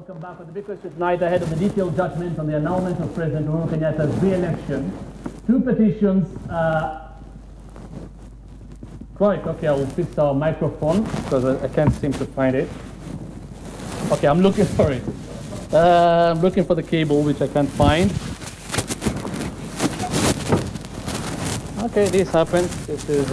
Welcome back on the big question tonight ahead of the detailed judgment on the annulment of President Uhuru Kenyatta's re-election. Two petitions. Right, okay, I will fix our microphone because I can't seem to find it. Okay, I'm looking for it. I'm looking for the cable, which I can't find. Okay, this happens. This is...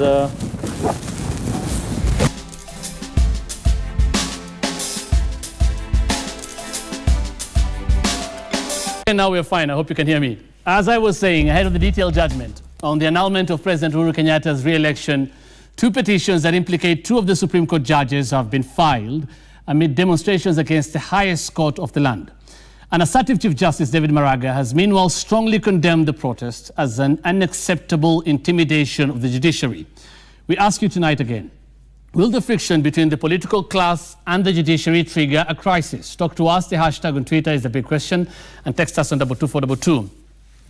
And now we're fine. I hope you can hear me. As I was saying, ahead of the detailed judgment on the annulment of President Uhuru Kenyatta's re-election, two petitions that implicate two of the Supreme Court judges have been filed amid demonstrations against the highest court of the land. An assertive Chief Justice, David Maraga, has meanwhile strongly condemned the protest as an unacceptable intimidation of the judiciary. We ask you tonight again, will the friction between the political class and the judiciary trigger a crisis? Talk to us. The hashtag on Twitter is the big question, and text us on 22422.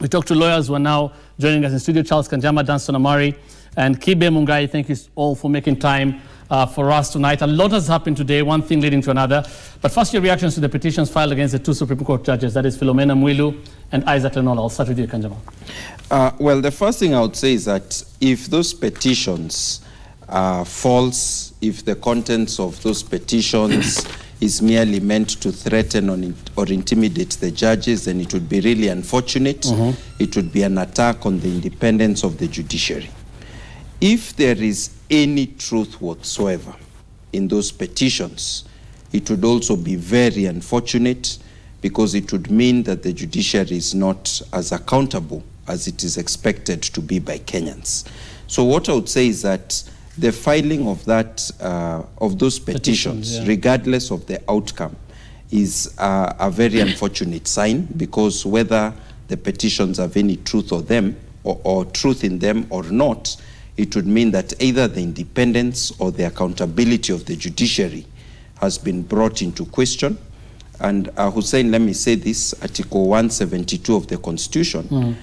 We talk to lawyers who are now joining us in studio. Charles Kanjama, Danson Amari, and Kibe Mungai. Thank you all for making time for us tonight. A lot has happened today, one thing leading to another. But first, your reactions to the petitions filed against the two Supreme Court judges, that is Philomena Mwilu and Isaac Lenola. I'll start with you, Kanjama. Well, the first thing I would say is that if those petitions are false, if the contents of those petitions is merely meant to threaten or intimidate the judges, then it would be really unfortunate. It would be an attack on the independence of the judiciary. If there is any truth whatsoever in those petitions, it would also be very unfortunate because it would mean that the judiciary is not as accountable as it is expected to be by Kenyans. So what I would say is that the filing of those petitions, regardless of the outcome, is a very unfortunate sign, because whether the petitions have any truth or truth in them or not, it would mean that either the independence or the accountability of the judiciary has been brought into question. And Hussein, let me say this, Article 172 of the Constitution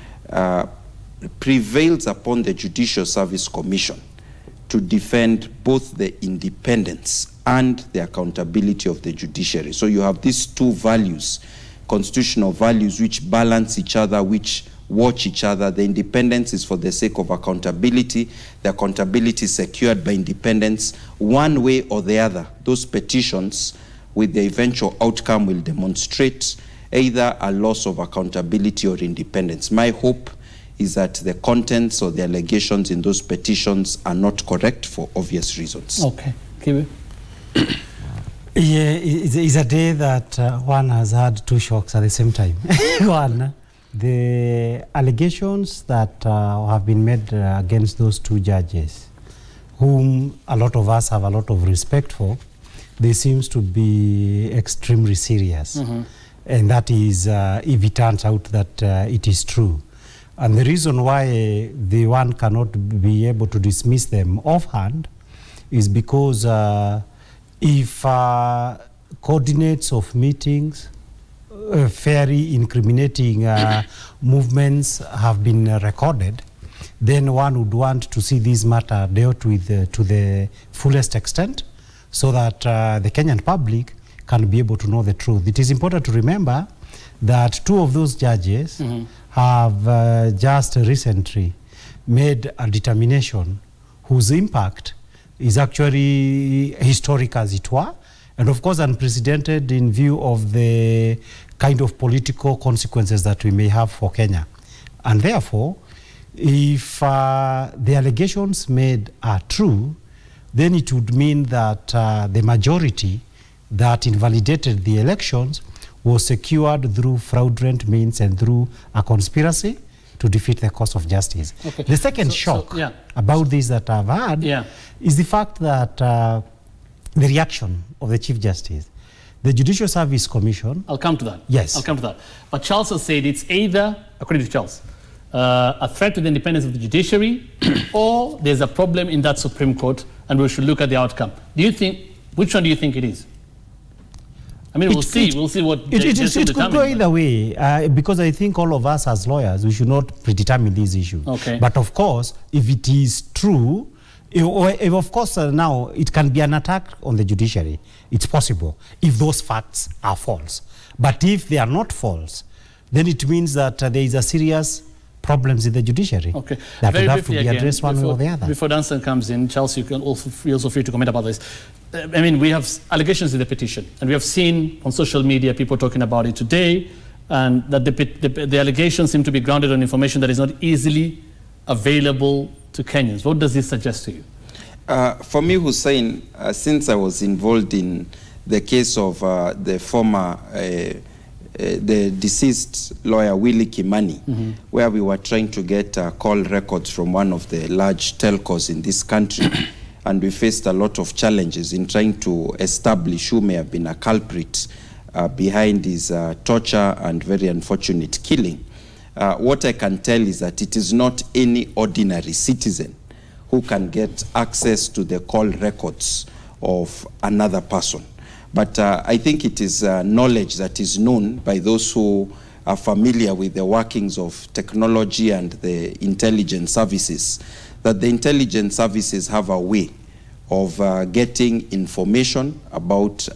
prevails upon the Judicial Service Commission to defend both the independence and the accountability of the judiciary. So you have these two values, constitutional values, which balance each other, which watch each other. The independence is for the sake of accountability. The accountability is secured by independence. One way or the other, those petitions with the eventual outcome will demonstrate either a loss of accountability or independence. My hope is that the contents or the allegations in those petitions are not correct for obvious reasons. Okay. Kiwi? Yeah, it's a day that one has had two shocks at the same time. One, the allegations that have been made against those two judges, whom a lot of us have a lot of respect for, they seems to be extremely serious. And that is if it turns out that it is true. And the reason why the one cannot be able to dismiss them offhand is because if coordinates of meetings, very incriminating movements have been recorded, then one would want to see this matter dealt with to the fullest extent, so that the Kenyan public can be able to know the truth. It is important to remember that two of those judges have just recently made a determination whose impact is actually historic, as it were, and of course unprecedented in view of the kind of political consequences that we may have for Kenya. And therefore, if the allegations made are true, then it would mean that the majority that invalidated the elections was secured through fraudulent means and through a conspiracy to defeat the cause of justice. Okay. The second shock about this that I've had is the fact that the reaction of the Chief Justice, the Judicial Service Commission... I'll come to that. Yes. I'll come to that. But Charles has said it's either, according to Charles, a threat to the independence of the judiciary or there's a problem in that Supreme Court and we should look at the outcome. Do you think, which one do you think it is? I mean, we'll see what it could go either way, because I think all of us as lawyers, we should not predetermine these issues. Okay. But of course, if it is true, If of course, now it can be an attack on the judiciary. It's possible if those facts are false. But if they are not false, then it means that there is a serious problems in the judiciary. Okay. That would have to be addressed one way or the other. Before Danson comes in, Charles, you can also feel free to comment about this. I mean, we have allegations in the petition, and we have seen on social media people talking about it today, and that the allegations seem to be grounded on information that is not easily available to Kenyans. What does this suggest to you? For me, Hussein, since I was involved in the case of the former, the deceased lawyer, Willie Kimani, where we were trying to get call records from one of the large telcos in this country, and we faced a lot of challenges in trying to establish who may have been a culprit behind his torture and very unfortunate killing. What I can tell is that it is not any ordinary citizen who can get access to the call records of another person. But I think it is knowledge that is known by those who are familiar with the workings of technology and the intelligence services, that the intelligence services have a way of getting information about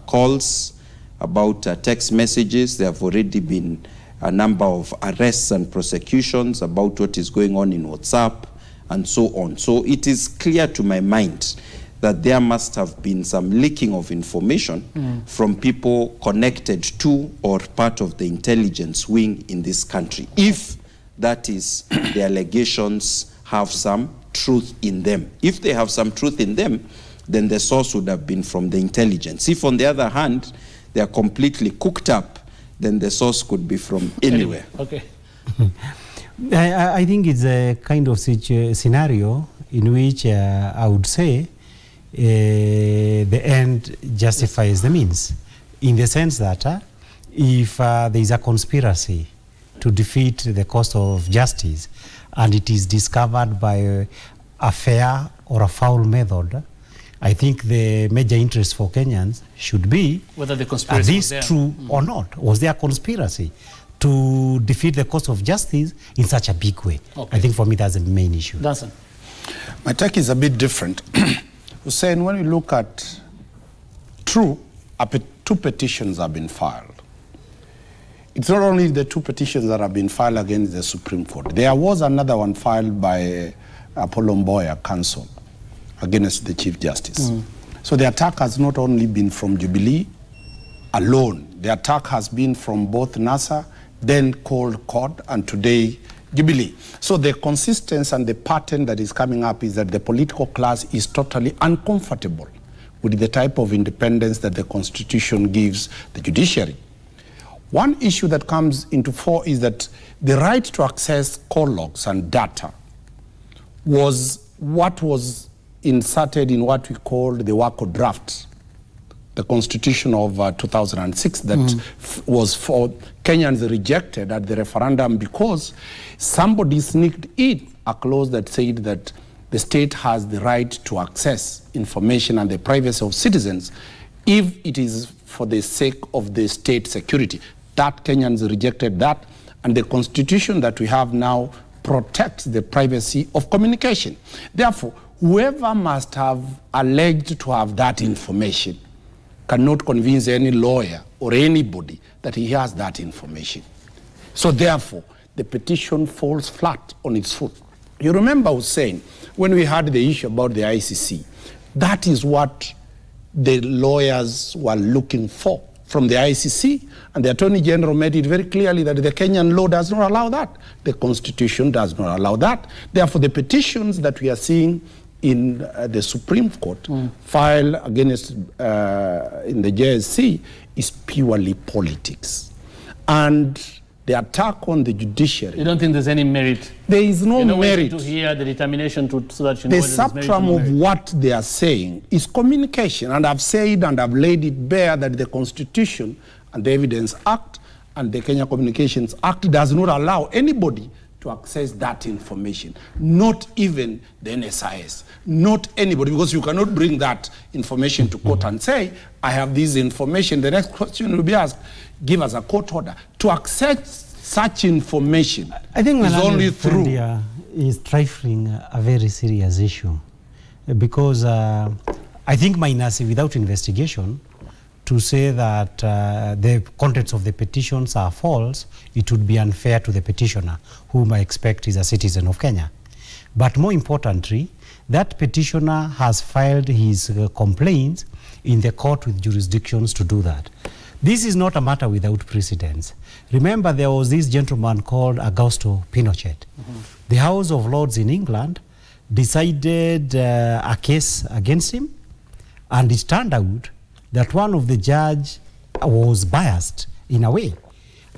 calls, about text messages. There have already been a number of arrests and prosecutions about what is going on in WhatsApp and so on. So it is clear to my mind that there must have been some leaking of information from people connected to or part of the intelligence wing in this country, if that is, the allegations have some truth in them. If they have some truth in them, then the source would have been from the intelligence. If, on the other hand, they are completely cooked up, then the source could be from anywhere. Okay. I think it's a kind of scenario in which I would say the end justifies the means, in the sense that if there is a conspiracy to defeat the cause of justice and it is discovered by a fair or a foul method, I think the major interest for Kenyans should be whether the conspiracy is this true or not. Was there a conspiracy to defeat the cause of justice in such a big way? Okay. I think for me that's the main issue. Danson. My take is a bit different. Hussein, when we look at two petitions have been filed. It's not only the two petitions that have been filed against the Supreme Court. There was another one filed by Apollo Mboya Council against the Chief Justice. So the attack has not only been from Jubilee alone. The attack has been from both NASA, then called court, and today Jubilee. So the consistency and the pattern that is coming up is that the political class is totally uncomfortable with the type of independence that the Constitution gives the judiciary. One issue that comes into fore is that the right to access call logs and data was what was inserted in what we call the WACO draft, the Constitution of 2006 that was for Kenyans rejected at the referendum because somebody sneaked in a clause that said that the state has the right to access information and the privacy of citizens if it is for the sake of the state security. That Kenyans rejected that, and the Constitution that we have now protects the privacy of communication. Therefore, whoever must have alleged to have that information cannot convince any lawyer or anybody that he has that information. So therefore, the petition falls flat on its foot. You remember I was saying, when we had the issue about the ICC, that is what the lawyers were looking for from the ICC, and the Attorney General made it very clearly that the Kenyan law does not allow that. The Constitution does not allow that. Therefore, the petitions that we are seeing in the Supreme Court filed against in the JSC is purely politics. And the attack on the judiciary... You don't think there's any merit? There is no merit. To hear the determination so that you know... The substrum of what they are saying is communication. And I've said and I've laid it bare that the Constitution and the Evidence Act and the Kenya Communications Act does not allow anybody to access that information, not even the NSIS, not anybody, because you cannot bring that information to court and say, I have this information. The next question will be asked, give us a court order. To access such information, I think is only through... is trifling a very serious issue. because I think without investigation, to say that the contents of the petitions are false, it would be unfair to the petitioner, whom I expect is a citizen of Kenya. But more importantly, that petitioner has filed his complaints in the court with jurisdictions to do that. This is not a matter without precedence. Remember, there was this gentleman called Augusto Pinochet. The House of Lords in England decided a case against him, and it turned out that one of the judges was biased in a way.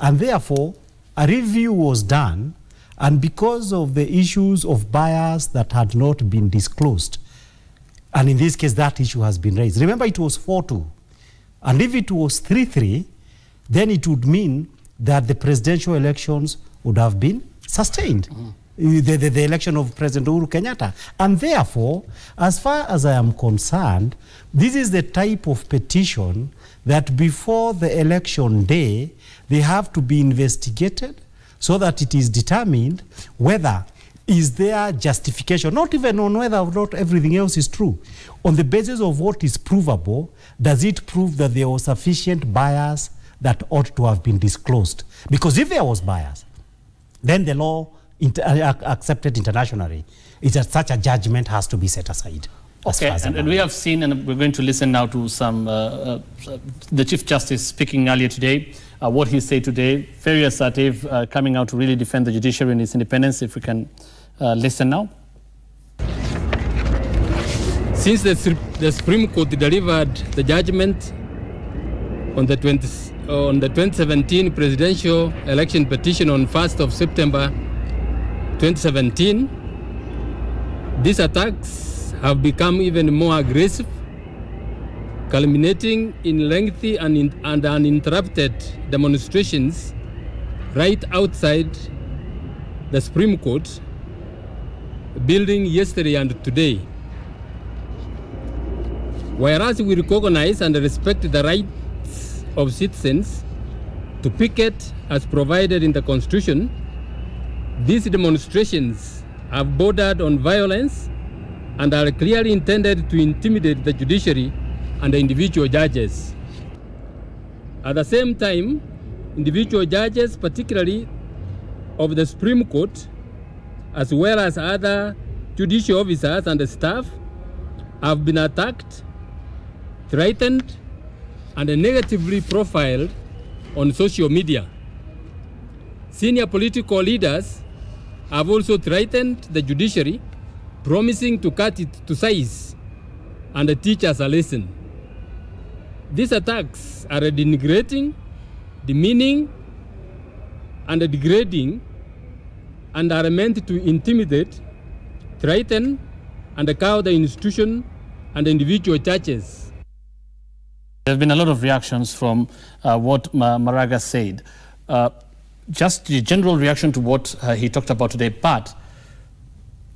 And therefore, a review was done, and because of the issues of bias that had not been disclosed, and in this case, that issue has been raised. Remember, it was 4-2. And if it was 3-3, then it would mean that the presidential elections would have been sustained. The election of President Uhuru Kenyatta. And therefore, as far as I am concerned, this is the type of petition that before the election day, they have to be investigated so that it is determined whether is there justification, not even on whether or not everything else is true. On the basis of what is provable, does it prove that there was sufficient bias that ought to have been disclosed? Because if there was bias, then the law accepted internationally is that such a judgment has to be set aside. Okay, and we have seen, and we're going to listen now to some, the Chief Justice speaking earlier today, what he said today, very assertive, coming out to really defend the judiciary and its independence. If we can listen now. Since the Supreme Court delivered the judgment on the 2017 presidential election petition on 1st of September 2017, these attacks have become even more aggressive, culminating in lengthy and uninterrupted demonstrations right outside the Supreme Court building yesterday and today. Whereas we recognize and respect the rights of citizens to picket as provided in the Constitution, these demonstrations have bordered on violence and are clearly intended to intimidate the judiciary and the individual judges. At the same time, individual judges, particularly of the Supreme Court, as well as other judicial officers and staff, have been attacked, threatened, and negatively profiled on social media. Senior political leaders have also threatened the judiciary, promising to cut it to size and teach us a lesson. These attacks are denigrating, demeaning, and degrading, and are meant to intimidate, threaten, and cow the institution and individual churches. There have been a lot of reactions from what Maraga said. Just the general reaction to what he talked about today, but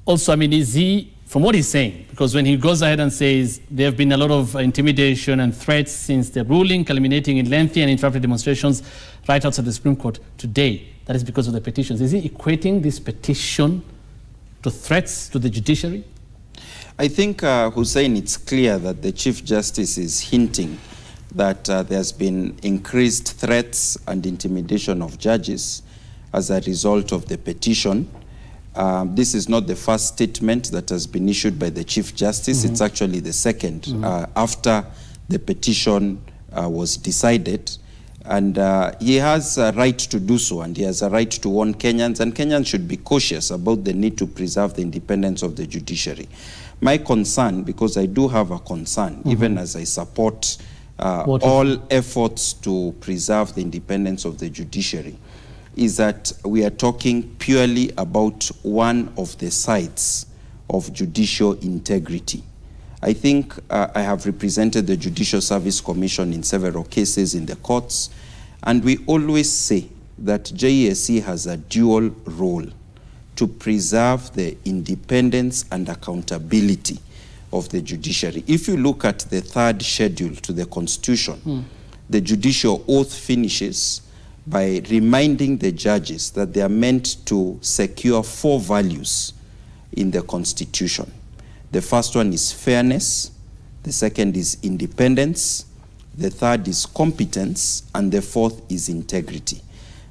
also, I mean, is he, from what he's saying, because when he goes ahead and says there have been a lot of intimidation and threats since the ruling, culminating in lengthy and interrupted demonstrations right outside the Supreme Court today, that is because of the petitions. Is he equating this petition to threats to the judiciary? I think, Hussein, it's clear that the Chief Justice is hinting that there's been increased threats and intimidation of judges as a result of the petition. This is not the first statement that has been issued by the Chief Justice. It's actually the second after the petition was decided. And he has a right to do so, and he has a right to warn Kenyans, and Kenyans should be cautious about the need to preserve the independence of the judiciary. My concern, because I do have a concern, even as I support all efforts to preserve the independence of the judiciary, is that we are talking purely about one of the sides of judicial integrity. I think I have represented the Judicial Service Commission in several cases in the courts, and we always say that JSC has a dual role to preserve the independence and accountability of the judiciary. If you look at the third schedule to the Constitution, the judicial oath finishes by reminding the judges that they are meant to secure 4 values in the Constitution. The first one is fairness, the second is independence, the third is competence, and the fourth is integrity.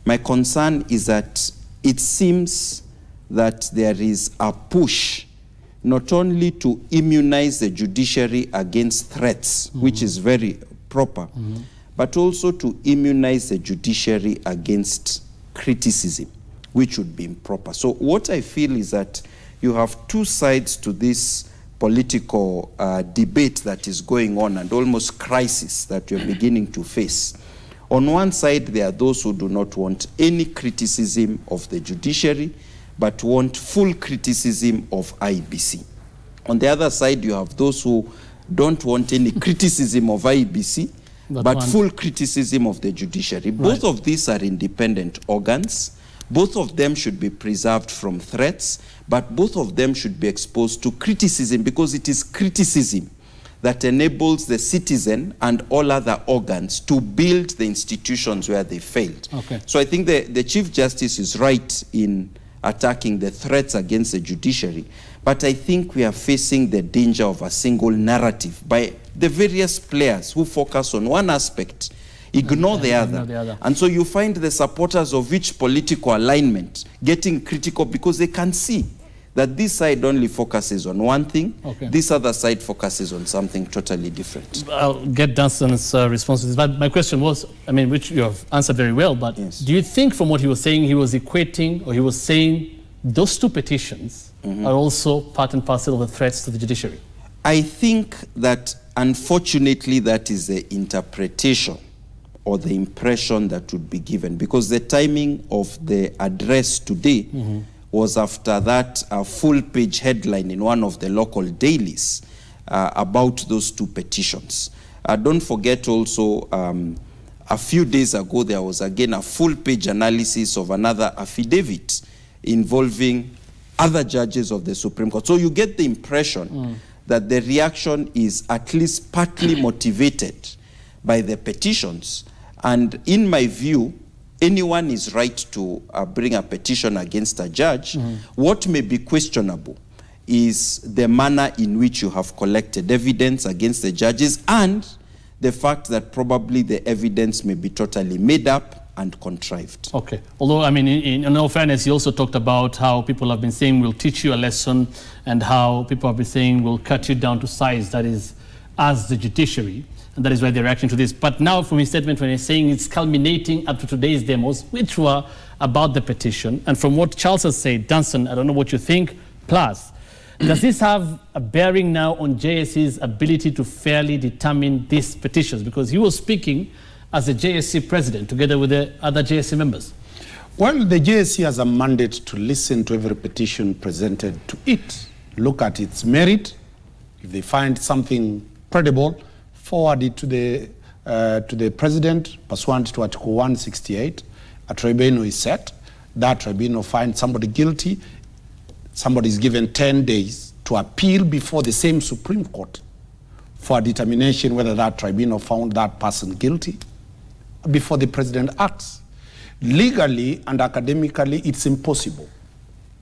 My concern is that it seems that there is a push not only to immunize the judiciary against threats, which is very proper, but also to immunize the judiciary against criticism, which would be improper. So what I feel is that you have two sides to this political debate that is going on, and almost crisis that you're beginning to face. On one side, there are those who do not want any criticism of the judiciary, but want full criticism of IEBC. On the other side, you have those who don't want any criticism of IEBC, but full criticism of the judiciary. Both of these are independent organs. Both of them should be preserved from threats, but both of them should be exposed to criticism, because it is criticism that enables the citizen and all other organs to build the institutions where they failed. Okay. So I think the Chief Justice is right in attacking the threats against the judiciary, but I think we are facing the danger of a single narrative by the various players who focus on one aspect, ignore the other. And so you find the supporters of each political alignment getting critical because they can see that this side only focuses on one thing, this other side focuses on something totally different. I'll get Dunstan's response to this, but my question was, I mean, which you have answered very well, but do you think from what he was saying, he was equating, or he was saying those two petitions are also part and parcel of the threats to the judiciary? I think that, unfortunately, that is the interpretation or the impression that would be given, because the timing of the address today was after that full-page headline in one of the local dailies about those two petitions. Don't forget also, a few days ago, there was again a full-page analysis of another affidavit involving other judges of the Supreme Court. So you get the impression that the reaction is at least partly motivated by the petitions. And in my view, anyone is right to bring a petition against a judge. What may be questionable is the manner in which you have collected evidence against the judges, and the fact that probably the evidence may be totally made up and contrived. Okay. Although, I mean, in all fairness, he also talked about how people have been saying we'll teach you a lesson, and how people have been saying we'll cut you down to size, that is, as the judiciary. And that is why they're reacting to this. But now from his statement, when he's saying it's culminating up to today's demos, which were about the petition, and from what Charles has said, Dunstan, I don't know what you think, plus, does this have a bearing now on JSC's ability to fairly determine these petitions? Because he was speaking as a JSC president together with the other JSC members. Well, the JSC has a mandate to listen to every petition presented to it, look at its merit. If they find something credible, forward it to the president pursuant to Article 168. A tribunal is set. That tribunal finds somebody guilty. Somebody is given 10 days to appeal before the same Supreme Court for a determination whether that tribunal found that person guilty before the president acts. Legally and academically, it's impossible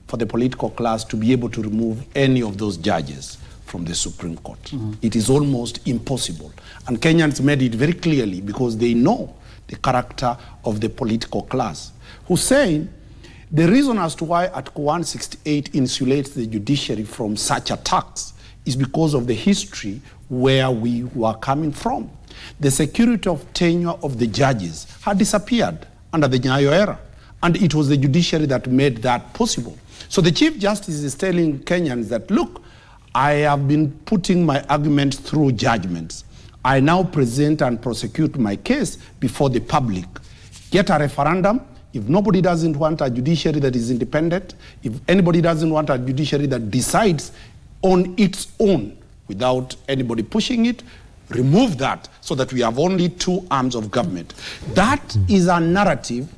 for the political class to be able to remove any of those judges from the Supreme Court. It is almost impossible. And Kenyans made it very clearly because they know the character of the political class. Hussein, the reason as to why Article 168 insulates the judiciary from such attacks is because of the history where we were coming from. The security of tenure of the judges had disappeared under the Nyayo era, and it was the judiciary that made that possible. So the Chief Justice is telling Kenyans that, look, I have been putting my argument through judgments. I now present and prosecute my case before the public. Get a referendum. If nobody doesn't want a judiciary that is independent, if anybody doesn't want a judiciary that decides on its own without anybody pushing it, remove that so that we have only two arms of government. That is a narrative,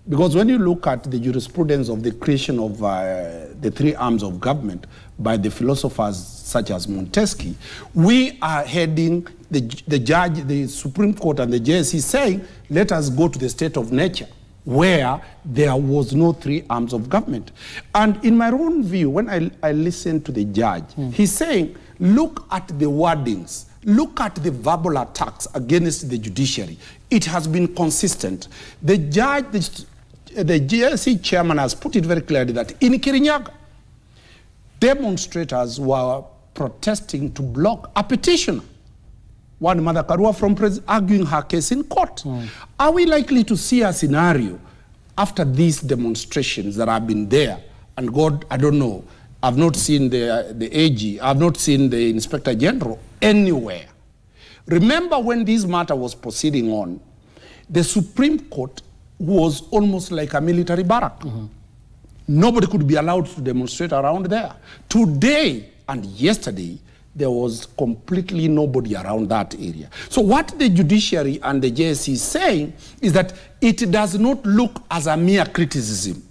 because when you look at the jurisprudence of the creation of the three arms of government by the philosophers such as Montesquieu, we are heading the Supreme Court and the JSC saying, let us go to the state of nature. where there was no three arms of government. And in my own view, when I listened to the judge, he's saying, look at the wordings, look at the verbal attacks against the judiciary. It has been consistent. The judge, the GSC chairman has put it very clearly that in Kirinyaga, demonstrators were protesting to block a petitioner, one Mother Karua, from arguing her case in court. Are we likely to see a scenario after these demonstrations that have been there? And God, I don't know, I've not seen the AG, I've not seen the Inspector General anywhere. Remember when this matter was proceeding on, the Supreme Court was almost like a military barrack. Nobody could be allowed to demonstrate around there. Today and yesterday, there was completely nobody around that area. So what the judiciary and the JSC is saying is that it does not look as a mere criticism.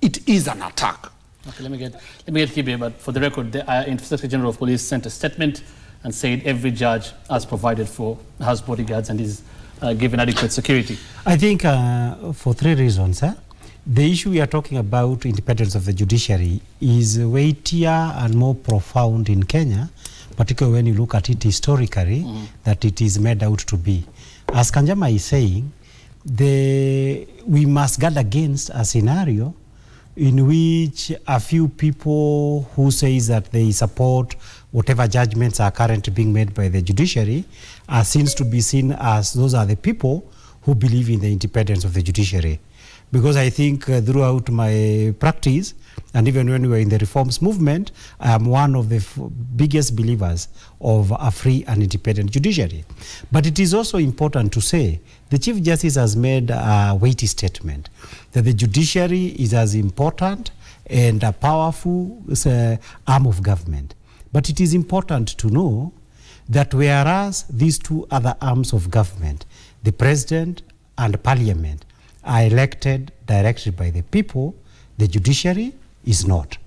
It is an attack. Okay, let me get Kibe, but for the record, the Inspector General of Police sent a statement and said every judge has provided for house bodyguards and is given adequate security. I think for three reasons. The issue we are talking about, independence of the judiciary, is weightier and more profound in Kenya, particularly when you look at it historically, that it is made out to be. As Kanjama is saying, we must guard against a scenario in which a few people who say that they support whatever judgments are currently being made by the judiciary are seen to be seen as those are the people who believe in the independence of the judiciary. Because I think throughout my practice, and even when we were in the reforms movement, I am one of the biggest believers of a free and independent judiciary. But it is also important to say, the Chief Justice has made a weighty statement that the judiciary is as important and a powerful arm of government. But it is important to know that whereas these two other arms of government, the president and parliament, are elected directly by the people, the judiciary is not.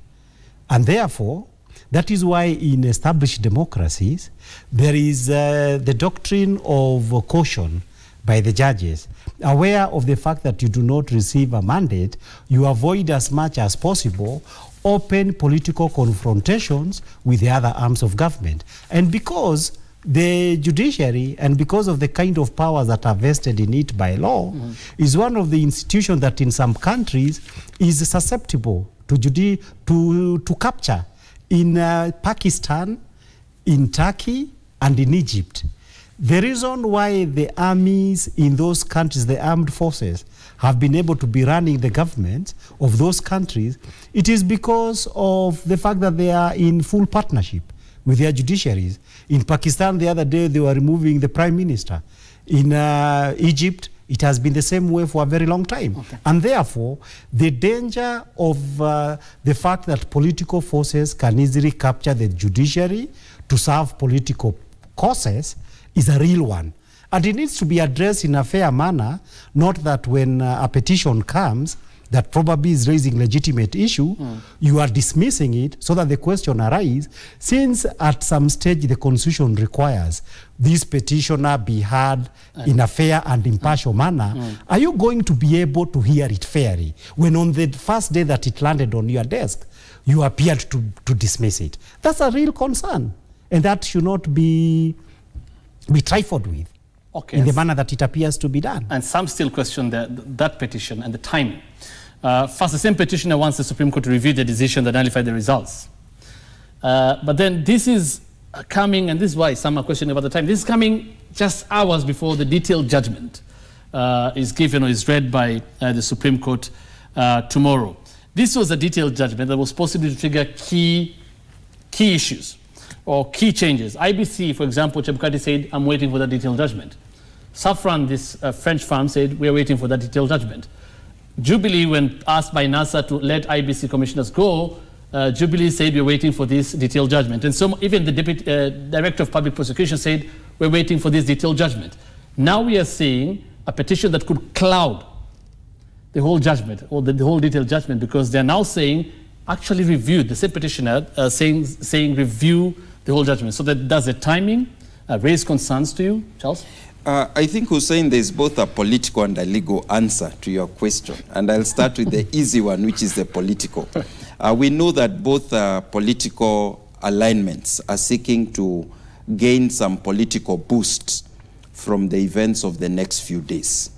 And therefore, that is why in established democracies, there is the doctrine of caution by the judges. Aware of the fact that you do not receive a mandate, you avoid as much as possible open political confrontations with the other arms of government. And because the judiciary, and because of the kind of powers that are vested in it by law, is one of the institutions that in some countries is susceptible to capture. In Pakistan, in Turkey, and in Egypt. The reason why the armies in those countries, the armed forces, have been able to be running the government of those countries, it is because of the fact that they are in full partnership with their judiciaries. In Pakistan, the other day, they were removing the prime minister. In Egypt, it has been the same way for a very long time. And therefore, the danger of the fact that political forces can easily capture the judiciary to serve political causes is a real one. And it needs to be addressed in a fair manner, not that when a petition comes, that probably is raising legitimate issue, you are dismissing it so that the question arises, since at some stage the Constitution requires this petitioner be heard in a fair and impartial manner, are you going to be able to hear it fairly when on the first day that it landed on your desk, you appeared to dismiss it? That's a real concern, and that should not be trifled with in the manner that it appears to be done. And some still question that petition and the timing. First, the same petitioner wants the Supreme Court to review the decision that nullified the results. But then this is coming, and this is why some are questioning about the time. This is coming just hours before the detailed judgment is given or is read by the Supreme Court tomorrow. This was a detailed judgment that was possibly to trigger key issues or key changes. IBC, for example, Chebukati said, I'm waiting for that detailed judgment. Safran, this French firm, said, we're waiting for that detailed judgment. Jubilee, when asked by NASA to let IBC commissioners go, Jubilee said we're waiting for this detailed judgment. And so even the Deputy Director of Public Prosecution said we're waiting for this detailed judgment. Now we are seeing a petition that could cloud the whole judgment or the whole detailed judgment, because they're now saying actually review, the same petitioner saying review the whole judgment. So that does the timing raise concerns to you, Charles? I think, Hussein, there's both a political and a legal answer to your question. And I'll start with the easy one, which is the political. We know that both political alignments are seeking to gain some political boost from the events of the next few days.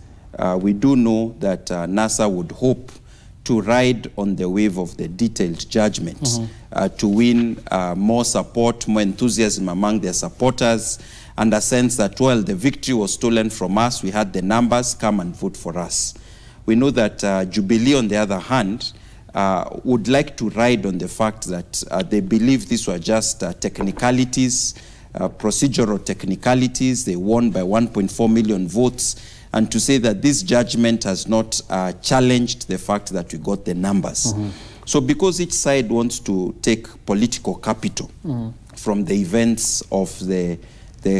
We do know that NASA would hope to ride on the wave of the detailed judgment to win more support, more enthusiasm among their supporters, and a sense that, well, the victory was stolen from us, we had the numbers, come and vote for us. We know that Jubilee, on the other hand, would like to ride on the fact that they believe these were just technicalities, procedural technicalities. They won by 1.4 million votes, and to say that this judgment has not challenged the fact that we got the numbers. So because each side wants to take political capital from the events of the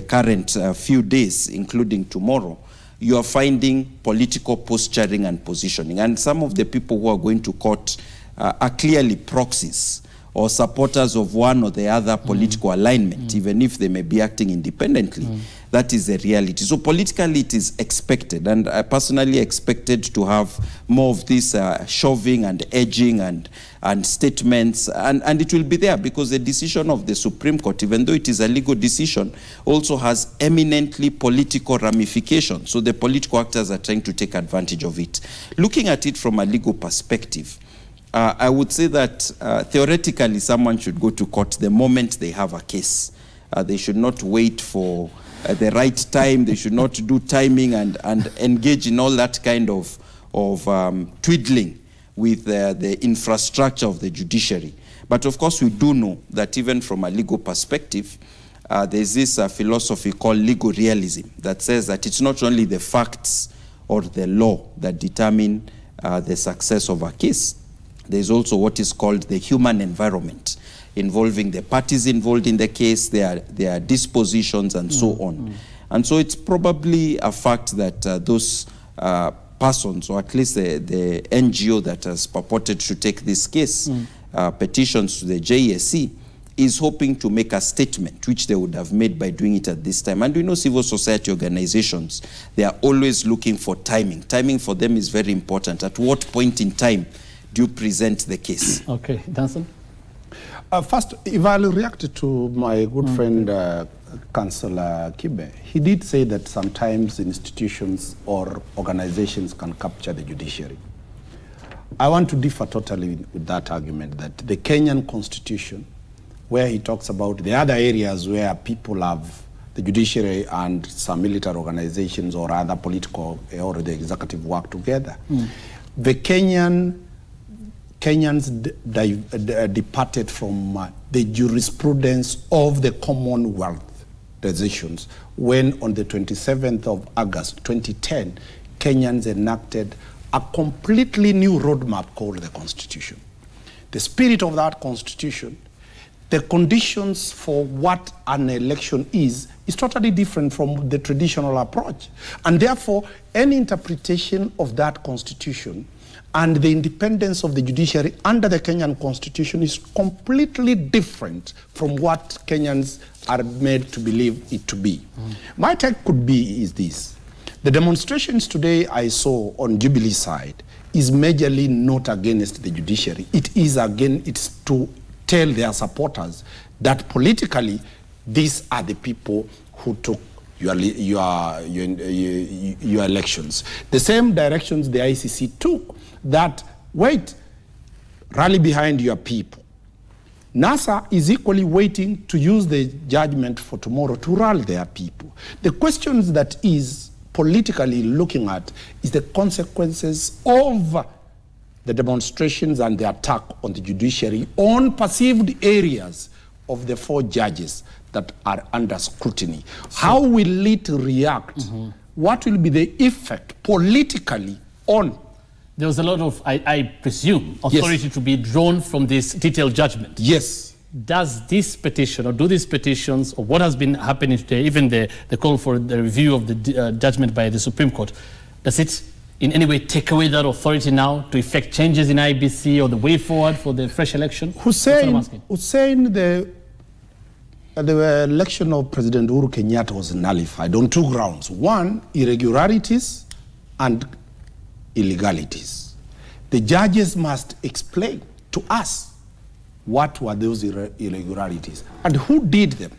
current few days, including tomorrow, you are finding political posturing and positioning. And some of the people who are going to court are clearly proxies or supporters of one or the other political alignment, even if they may be acting independently. That is the reality. So politically it is expected, and I personally expected to have more of this shoving and edging and statements, and it will be there because the decision of the Supreme Court, even though it is a legal decision, also has eminently political ramifications. So the political actors are trying to take advantage of it. Looking at it from a legal perspective, I would say that theoretically someone should go to court the moment they have a case. They should not wait for the right time. They should not do timing and engage in all that kind of twiddling with the infrastructure of the judiciary. But of course we do know that even from a legal perspective, there's this philosophy called legal realism that says that it's not only the facts or the law that determine the success of a case. There's also what is called the human environment, involving the parties involved in the case, their dispositions, and so on. And so it's probably a fact that those persons, or at least the NGO that has purported to take this case, petitions to the JSC, is hoping to make a statement, which they would have made by doing it at this time. And we know civil society organizations, they are always looking for timing. Timing for them is very important. At what point in time do you present the case? Okay, Danson? First, if I'll react to my good friend, Councillor Kibe, he did say that sometimes institutions or organizations can capture the judiciary. I want to differ totally with that argument that the Kenyan Constitution, where he talks about the other areas where people have the judiciary and some military organizations or other political or the executive work together, the Kenyans departed from the jurisprudence of the Commonwealth decisions when on the 27th of August 2010, Kenyans enacted a completely new roadmap called the Constitution. The spirit of that Constitution, the conditions for what an election is totally different from the traditional approach. And therefore, any interpretation of that Constitution and the independence of the judiciary under the Kenyan Constitution is completely different from what Kenyans are made to believe it to be. My take is this. The demonstrations today I saw on Jubilee side is majorly not against the judiciary. It's to tell their supporters that politically these are the people who took your elections. The same directions the ICC took, that, wait, rally behind your people. NASA is equally waiting to use the judgment for tomorrow to rally their people. The questions that is politically looking at is the consequences of the demonstrations and the attack on the judiciary on perceived areas of the 4 judges that are under scrutiny. How will it react? What will be the effect politically on? There was a lot of, I presume, authority to be drawn from this detailed judgment. Yes. Does this petition, or do these petitions, or what has been happening today, even the call for the review of the judgment by the Supreme Court, does it in any way take away that authority now to effect changes in IBC or the way forward for the fresh election? Hussein, the election of President Uhuru Kenyatta was nullified on two grounds. One, irregularities and illegalities. The judges must explain to us what were those irregularities and who did them.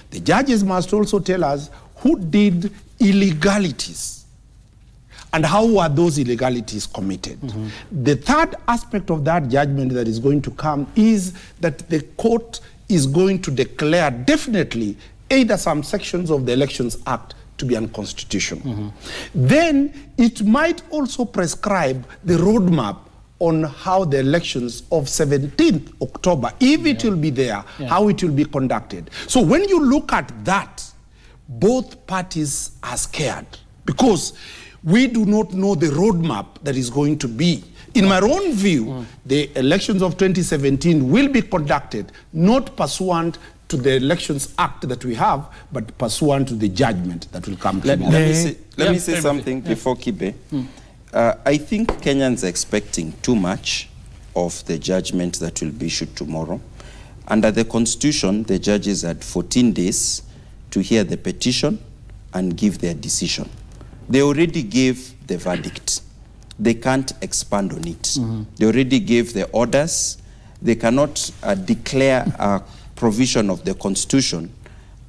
The judges must also tell us who did illegalities and how were those illegalities committed. The third aspect of that judgment that is going to come is that the court is going to declare definitely either some sections of the Elections Act to be unconstitutional. Then it might also prescribe the roadmap on how the elections of 17th October, if it will be there, how it will be conducted. So when you look at that, both parties are scared because we do not know the roadmap that is going to be. In my own view, the elections of 2017 will be conducted not pursuant to the Elections Act that we have, but pursuant to the judgment that will come. Let me say something before Kibe. I think Kenyans are expecting too much of the judgment that will be issued tomorrow. Under the Constitution, the judges had 14 days to hear the petition and give their decision. They already gave the verdict. They can't expand on it. They already gave the orders. They cannot declare a provision of the Constitution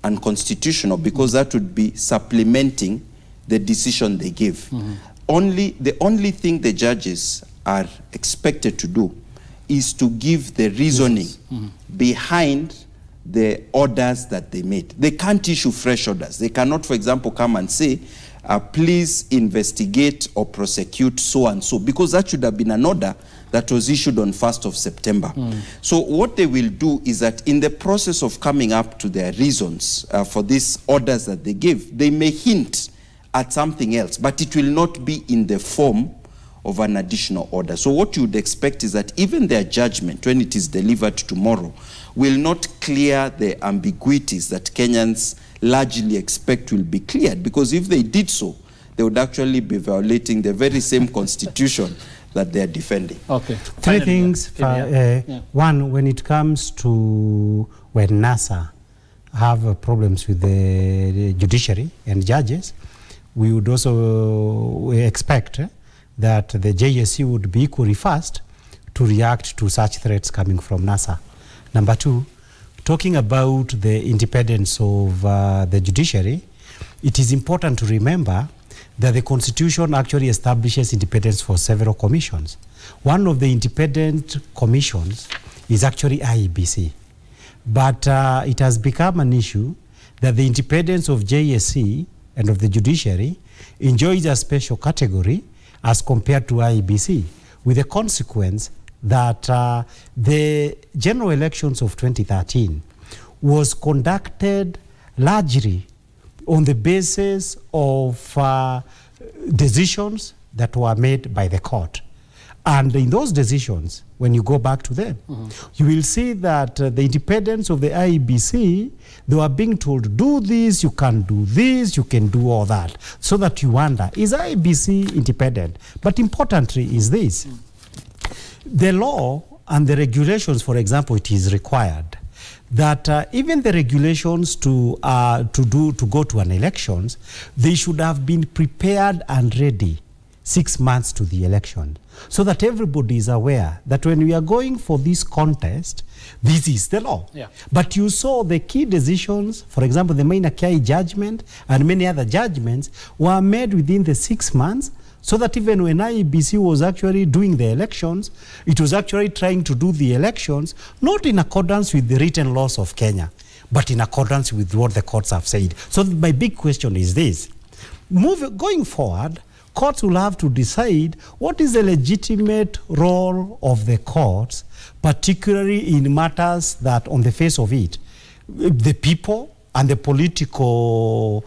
unconstitutional because that would be supplementing the decision they gave. The only thing the judges are expected to do is to give the reasoning behind the orders that they made. They can't issue fresh orders. They cannot, for example, come and say, please investigate or prosecute so and so, because that should have been an order that was issued on 1st of September. So what they will do is that in the process of coming up to their reasons for these orders that they give, they may hint at something else, but it will not be in the form of an additional order. So what you would expect is that even their judgment, when it is delivered tomorrow, will not clear the ambiguities that Kenyans largely expect will be cleared, because if they did so, they would actually be violating the very same constitution that they are defending. Okay. Three things. One, when it comes to when NASA have problems with the judiciary and judges, we would also expect that the JSC would be equally fast to react to such threats coming from NASA. Number two, talking about the independence of the judiciary, it is important to remember that the Constitution actually establishes independence for several commissions. One of the independent commissions is actually IEBC. But it has become an issue that the independence of JSC and of the judiciary enjoys a special category as compared to IEBC, with the consequence that the general elections of 2013 was conducted largely on the basis of decisions that were made by the court. And in those decisions, when you go back to them, you will see that the independence of the IEBC, they were being told, do this, you can do this, you can do all that. So that you wonder, is IEBC independent? But importantly is this. The law and the regulations, for example, it is required that even the regulations to go to an elections, they should have been prepared and ready 6 months to the election, so that everybody is aware that when we are going for this contest, this is the law. But you saw the key decisions, for example, the Maina Kiai judgment and many other judgments were made within the 6 months, so that even when IEBC was actually doing the elections, it was actually trying to do the elections not in accordance with the written laws of Kenya, but in accordance with what the courts have said. So my big question is this. Going forward, courts will have to decide what is the legitimate role of the courts, particularly in matters that, on the face of it, the people and the political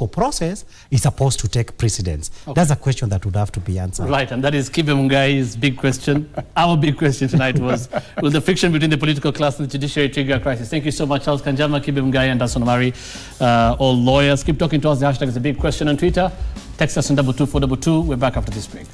process is supposed to take precedence. That's a question that would have to be answered. Right, and that is Kibe Mungai's big question. Our big question tonight was, will the friction between the political class and the judiciary trigger a crisis? Thank you so much, Charles Kanjama, Kibe Mungai, and Danson Omari, all lawyers. Keep talking to us. The hashtag is a big question on Twitter. Text us on 22422. We're back after this break.